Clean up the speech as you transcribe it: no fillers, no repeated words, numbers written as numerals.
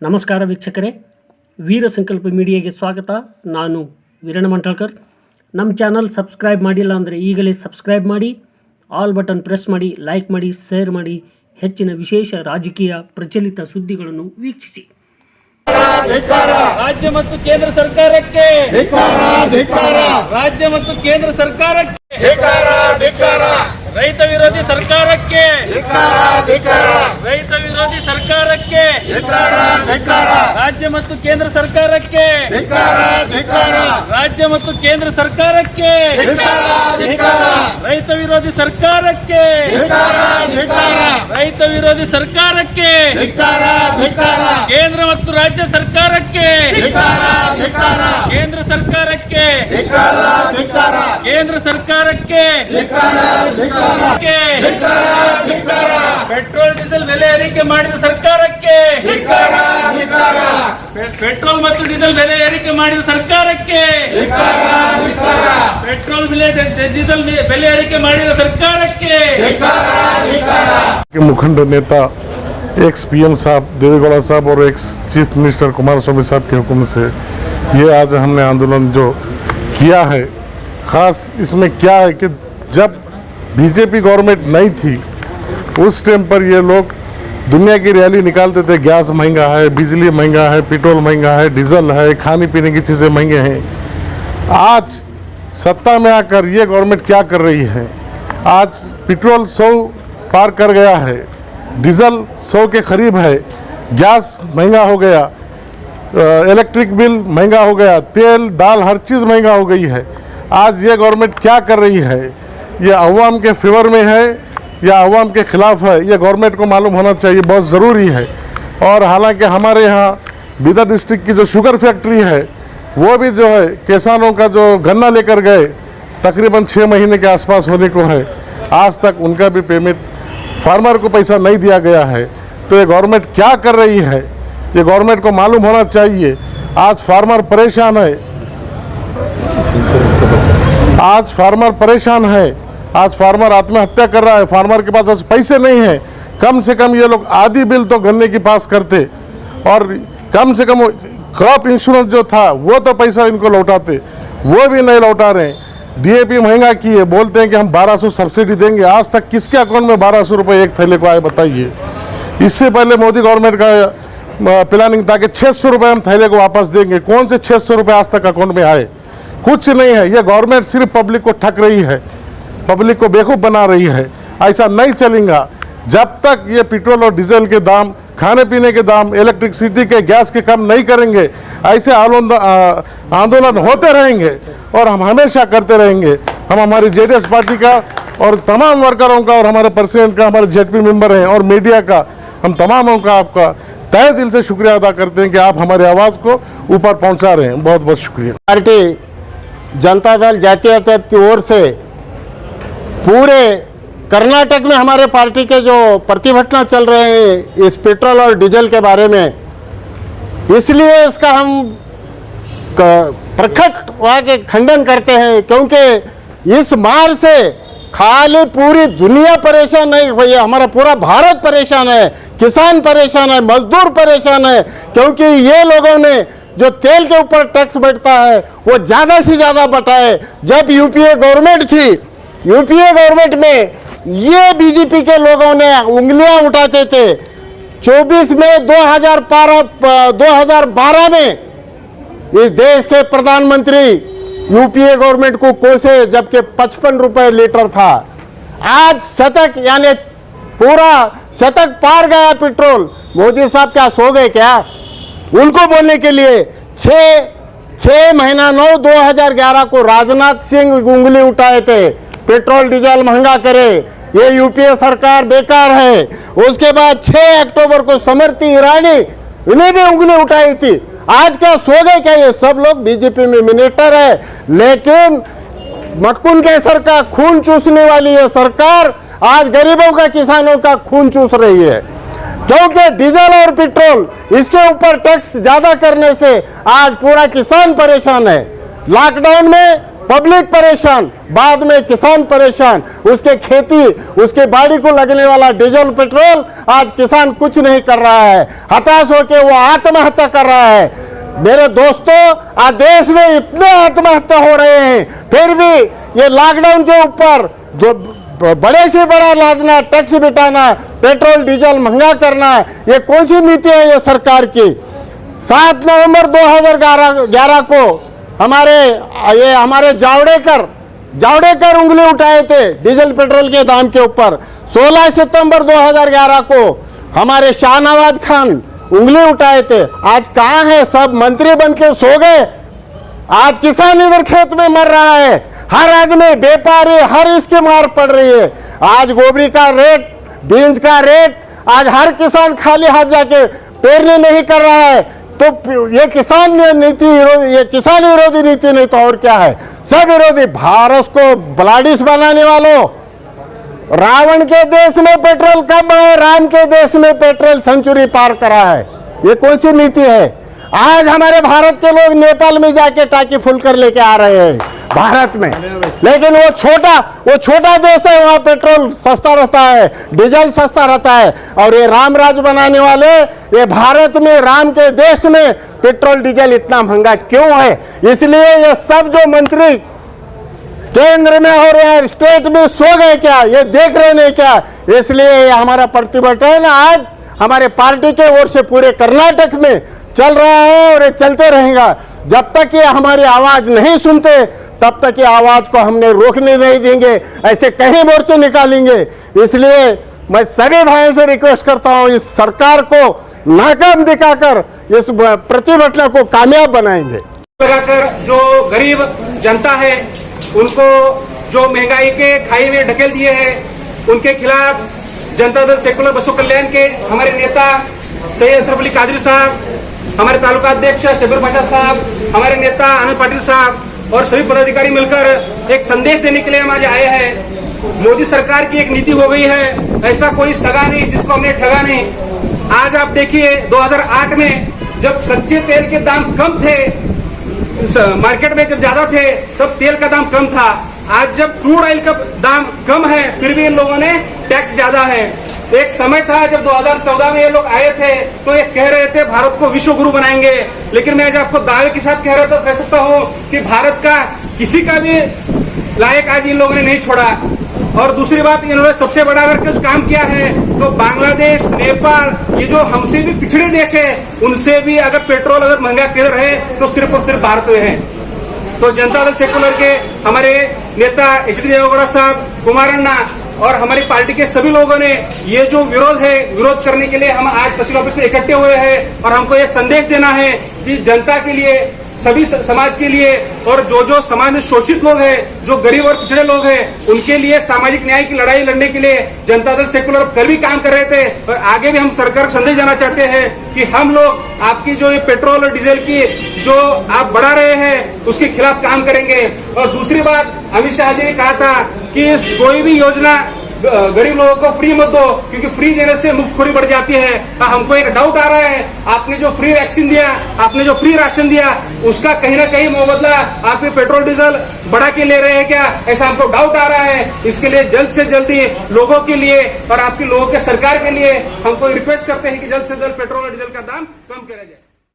ನಮಸ್ಕಾರ ವೀಕ್ಷಕರೇ, ವೀರ ಸಂಕಲ್ಪ ಮೀಡಿಯಾಗೆ ಸ್ವಾಗತ. ನಾನು ವೀರಣ್ಣ ಮಂಟಾಳ್ಕರ್. ನಮ್ಮ ಚಾನಲ್ ಸಬ್ಸ್ಕ್ರೈಬ್ ಮಾಡಿಲ್ಲ ಅಂದರೆ ಈಗಲೇ ಸಬ್ಸ್ಕ್ರೈಬ್ ಮಾಡಿ, ಆಲ್ ಬಟನ್ ಪ್ರೆಸ್ ಮಾಡಿ, ಲೈಕ್ ಮಾಡಿ, ಶೇರ್ ಮಾಡಿ. ಹೆಚ್ಚಿನ ವಿಶೇಷ ರಾಜಕೀಯ ಪ್ರಚಲಿತ ಸುದ್ದಿಗಳನ್ನು ವೀಕ್ಷಿಸಿ. ರಾಜ್ಯ ಮತ್ತು ಕೇಂದ್ರ ಸರ್ಕಾರಕ್ಕೆ ರಾಜ್ಯ ಮತ್ತು ಕೇಂದ್ರ ಸರ್ಕಾರಕ್ಕೆ ರೈತ ವಿರೋಧಿ ಸರ್ಕಾರಕ್ಕೆ ರೈತ ವಿರೋಧಿ ಸರ್ಕಾರಕ್ಕೆ ರಾಜ್ಯ ಮತ್ತು ಕೇಂದ್ರ ಸರ್ಕಾರಕ್ಕೆ ರಾಜ್ಯ ಮತ್ತು ಕೇಂದ್ರ ಸರ್ಕಾರಕ್ಕೆ ರೈತ ವಿರೋಧಿ ಸರ್ಕಾರಕ್ಕೆ ರೈತ ವಿರೋಧಿ ಸರ್ಕಾರಕ್ಕೆ ಕೇಂದ್ರ ಮತ್ತು ರಾಜ್ಯ ಸರ್ಕಾರಕ್ಕೆ ಕೇಂದ್ರ ಸರ್ಕಾರಕ್ಕೆ ಕೇಂದ್ರ ಸರ್ಕಾರಕ್ಕೆ ಪೆಟ್ರೋಲ್ ಡೀಸೆಲ್ ಬೆಲೆ ಏರಿಕೆ ಮಾಡಿದ ಸರ್ಕಾರಕ್ಕೆ ಪೆಟ್ರೋಲ್ ಮತ್ತು ಡೀಸೆಲ್ ಬೆಲೆ ಏರಿಕೆ ಮಾಡಿದ ಸರ್ಕಾರಕ್ಕೆ ಪೆಟ್ರೋಲ್ ಡೀಸೆಲ್ ಬೆಲೆ ಏರಿಕೆ ಮಾಡಿದ ಸರ್ಕಾರಕ್ಕೆ मुखंड नेता एक्स पीएम साहब देवेगौड़ा साहब और एक्स चीफ मिनिस्टर कुमारस्वामी साहब के हुक्म से ये आज हमने आंदोलन जो किया है, खास इसमें क्या है कि जब बीजेपी गवर्नमेंट नहीं थी उस टाइम पर ये लोग दुनिया की रैली निकालते थे, गैस महंगा है, बिजली महंगा है, पेट्रोल महंगा है, डीजल है, खाने पीने की चीज़ें महंगे हैं। आज सत्ता में आकर ये गवर्नमेंट क्या कर रही है? आज पेट्रोल 100 पार कर गया है, डीजल 100 के करीब है, गैस महंगा हो गया, इलेक्ट्रिक बिल महंगा हो गया, तेल दाल हर चीज़ महंगा हो गई है। आज ये गवर्नमेंट क्या कर रही है? ये अवाम के फेवर में है या अवाम के खिलाफ है? ये गवर्नमेंट को मालूम होना चाहिए, बहुत ज़रूरी है। और हालांकि हमारे यहाँ बीदर डिस्ट्रिक्ट की जो शुगर फैक्ट्री है वो भी जो है किसानों का जो गन्ना लेकर गए तकरीबन 6 महीने के आसपास होने को है, आज तक उनका भी पेमेंट फार्मर को पैसा नहीं दिया गया है। तो ये गवर्नमेंट क्या कर रही है? ये गवर्नमेंट को मालूम होना चाहिए। आज फार्मर परेशान है, आज फार्मर परेशान है, आज फार्मर आत्महत्या कर रहा है, फार्मर के पास आज पैसे नहीं है। कम से कम ये लोग आधी बिल तो गन्ने की पास करते और कम से कम क्रॉप इंश्योरेंस जो था वो तो पैसा इनको लौटाते, वो भी नहीं लौटा रहे हैं। डीएपी महंगा किए, बोलते हैं कि हम 1200 सब्सिडी देंगे। आज तक किसके अकाउंट में 1200 रुपये एक थैले को आए बताइए? इससे पहले मोदी गवर्नमेंट का प्लानिंग था कि 600 रुपये हम थैले को वापस देंगे। कौन से 600 रुपये आज तक अकाउंट में आए? कुछ नहीं है। ये गवर्नमेंट सिर्फ पब्लिक को ठग रही है, पब्लिक को बेवकूफ़ बना रही है। ऐसा नहीं चलेगा जब तक ये पेट्रोल और डीजल के दाम, खाने पीने के दाम, इलेक्ट्रिसिटी के, गैस के कम नहीं करेंगे। ऐसे आंदोलन होते रहेंगे और हम हमेशा करते रहेंगे। हम हमारी जेडीएस पार्टी का और तमाम वर्करों का और हमारे प्रेसिडेंट का, हमारे जेडपी मेंबर हैं और मीडिया का, हम तमामों का आपका तहे दिल से शुक्रिया अदा करते हैं कि आप हमारी आवाज़ को ऊपर पहुंचा रहे हैं। बहुत बहुत शुक्रिया। पार्टी जनता दल जातीय की ओर से पूरे कर्नाटक में हमारे पार्टी के जो प्रतिभटना चल रहे हैं इस पेट्रोल और डीजल के बारे में, इसलिए इसका हम प्रखट वहाँ के खंडन करते हैं, क्योंकि इस मार से खाली पूरी दुनिया परेशान है भैया, हमारा पूरा भारत परेशान है, किसान परेशान है, मजदूर परेशान है। क्योंकि ये लोगों ने जो तेल के ऊपर टैक्स बढ़ता है वो ज़्यादा से ज़्यादा बढ़ाए। जब यूपीए गवर्नमेंट थी, यूपीए गवर्नमेंट में ये बीजेपी के लोगों ने उंगलियां उठाते थे। 24 में 2012 में इस देश के प्रधानमंत्री यूपीए गवर्नमेंट को कोसे, जबकि 55 रुपए लीटर था। आज शतक यानी पूरा शतक पार गया पेट्रोल। मोदी साहब क्या सो गए क्या? उनको बोलने के लिए 6 महीना 9/2011 को राजनाथ सिंह उंगली उठाए थे, पेट्रोल डीजल महंगा करे, ये यूपीए सरकार बेकार है। उसके बाद 6 अक्टूबर को स्मृति ईरानी, इन्हें भी उंगली उठाई थी। आज क्या सो गए क्या? ये सब लोग बीजेपी में मिनिस्टर है, लेकिन मटकुन कैसर का खून चूसने वाली ये सरकार आज गरीबों का, किसानों का खून चूस रही है। क्योंकि डीजल और पेट्रोल इसके ऊपर टैक्स ज्यादा करने से आज पूरा किसान परेशान है। लॉकडाउन में पब्लिक परेशान, बाद में किसान परेशान, उसके खेती, उसके बाड़ी को लगने वाला डीजल पेट्रोल, आज किसान कुछ नहीं कर रहा है, हताश होकर वो आत्महत्या कर रहा है। मेरे दोस्तों, आज देश में इतने आत्महत्या हो रहे हैं, फिर भी ये लॉकडाउन के ऊपर बड़े से बड़ा लादना, टैक्स बिठाना, पेट्रोल डीजल महंगा करना, ये कौन सी नीति है ये सरकार की। 7 नवंबर 2011 को हमारे जावड़ेकर उंगली उठाए थे डीजल पेट्रोल के दाम के ऊपर। 16 सितंबर 2011 को हमारे शाहनवाज खान उंगली उठाए थे। आज कहाँ है? सब मंत्री बन के सो गए। आज किसान इधर खेत में मर रहा है, हर आदमी व्यापारी, हर इसकी मार पड़ रही है। आज गोभी का रेट, बीन्स का रेट, आज हर किसान खाली हाथ जाके पेरने नहीं कर रहा है। तो ये किसान नीति, ये किसान विरोधी नीति नहीं तो और क्या है? सब विरोधी। भारत को ब्लाडिस बनाने वालों, रावण के देश में पेट्रोल कम है, राम के देश में पेट्रोल सेंचुरी पार करा है। ये कौन सी नीति है? आज हमारे भारत के लोग नेपाल में जाके टाकी फुल कर लेके आ रहे हैं भारत में, लेकिन वो छोटा देश है, वहां पेट्रोल सस्ता रहता है, डीजल सस्ता रहता है। और ये राम राज बनाने वाले, ये भारत में, राम के देश में पेट्रोल डीजल इतना महंगा क्यों है? इसलिए ये सब जो मंत्री केंद्र में और यहाँ स्टेट में सो गए क्या? ये देख रहे नहीं क्या? इसलिए ये हमारा प्रतिभटन आज हमारे पार्टी के ओर से पूरे कर्नाटक में चल रहा है और ये चलते रहेगा। जब तक ये हमारी आवाज नहीं सुनते, तब तक ये आवाज को हमने रोकने नहीं देंगे, ऐसे कहीं मोर्चे निकालेंगे। इसलिए मैं सभी भाइयों से रिक्वेस्ट करता हूं, इस सरकार को नाकाम दिखाकर इस प्रतिभटना को कामयाब बनाएंगे। लगाकर जो गरीब जनता है उनको जो महंगाई के खाई में ढकेल दिए हैं, उनके खिलाफ जनता दल सेकुलर बसु कल्याण के हमारे नेता सैयद अशरफ अली कादरी साहब, हमारे तालुका अध्यक्ष शबीर पाशा साहब, हमारे नेता आनंद पाटिल साहब और सभी पदाधिकारी मिलकर एक संदेश देने के लिए हम आज आए हैं। मोदी सरकार की एक नीति हो गई है, ऐसा कोई सगा नहीं जिसको हमने ठगा नहीं। आज आप देखिए 2008 में जब कच्चे तेल के दाम कम थे, मार्केट में जब ज्यादा थे, तब तेल का दाम कम था। आज जब क्रूड ऑयल का दाम कम है, फिर भी इन लोगों ने टैक्स ज्यादा है। एक समय था जब 2014 में ये लोग आए थे तो ये कह रहे थे भारत को विश्व गुरु बनाएंगे, लेकिन मैं आज आपको दावे के साथ कह सकता हूँ कि भारत का किसी का भी लायक आज इन लोगों ने नहीं छोड़ा। और दूसरी बात, इन्होंने सबसे बड़ा अगर कुछ काम किया है तो बांग्लादेश, नेपाल, ये जो हमसे भी पिछड़े देश है, उनसे भी अगर पेट्रोल अगर महंगा कर रहे तो सिर्फ और सिर्फ भारत में है। तो जनता दल सेकुलर के हमारे नेता एच.डी. देवेगौड़ा साहब, कुमार अन्ना और हमारी पार्टी के सभी लोगों ने ये जो विरोध करने के लिए हम आज तहसील ऑफिस में इकट्ठे हुए हैं। और हमको ये संदेश देना है कि जनता के लिए, सभी समाज के लिए, और जो समाज में शोषित लोग हैं, जो गरीब और पिछड़े लोग हैं, उनके लिए सामाजिक न्याय की लड़ाई लड़ने के लिए जनता दल सेकुलर कल भी काम कर रहे थे और आगे भी हम सरकार को संदेश देना चाहते हैं कि हम लोग आपकी जो ये पेट्रोल और डीजल की जो आप बढ़ा रहे हैं उसके खिलाफ काम करेंगे। और दूसरी बात, अमित शाह जी ने कहा था कि कोई भी योजना गरीब लोगों को फ्री मत दो, क्योंकि फ्री देने से मुफ्तखोरी बढ़ जाती है। हमको एक डाउट आ रहा है, आपने जो फ्री वैक्सीन दिया, आपने जो फ्री राशन दिया, उसका कहीं ना कहीं मुबदला आपके पेट्रोल डीजल बढ़ा के ले रहे हैं क्या? ऐसा हमको डाउट आ रहा है। इसके लिए जल्द से जल्दी लोगों के लिए और आपके लोगों के सरकार के लिए हमको रिक्वेस्ट करते हैं कि जल्द से जल्द पेट्रोल और डीजल का दाम कम किया जाए।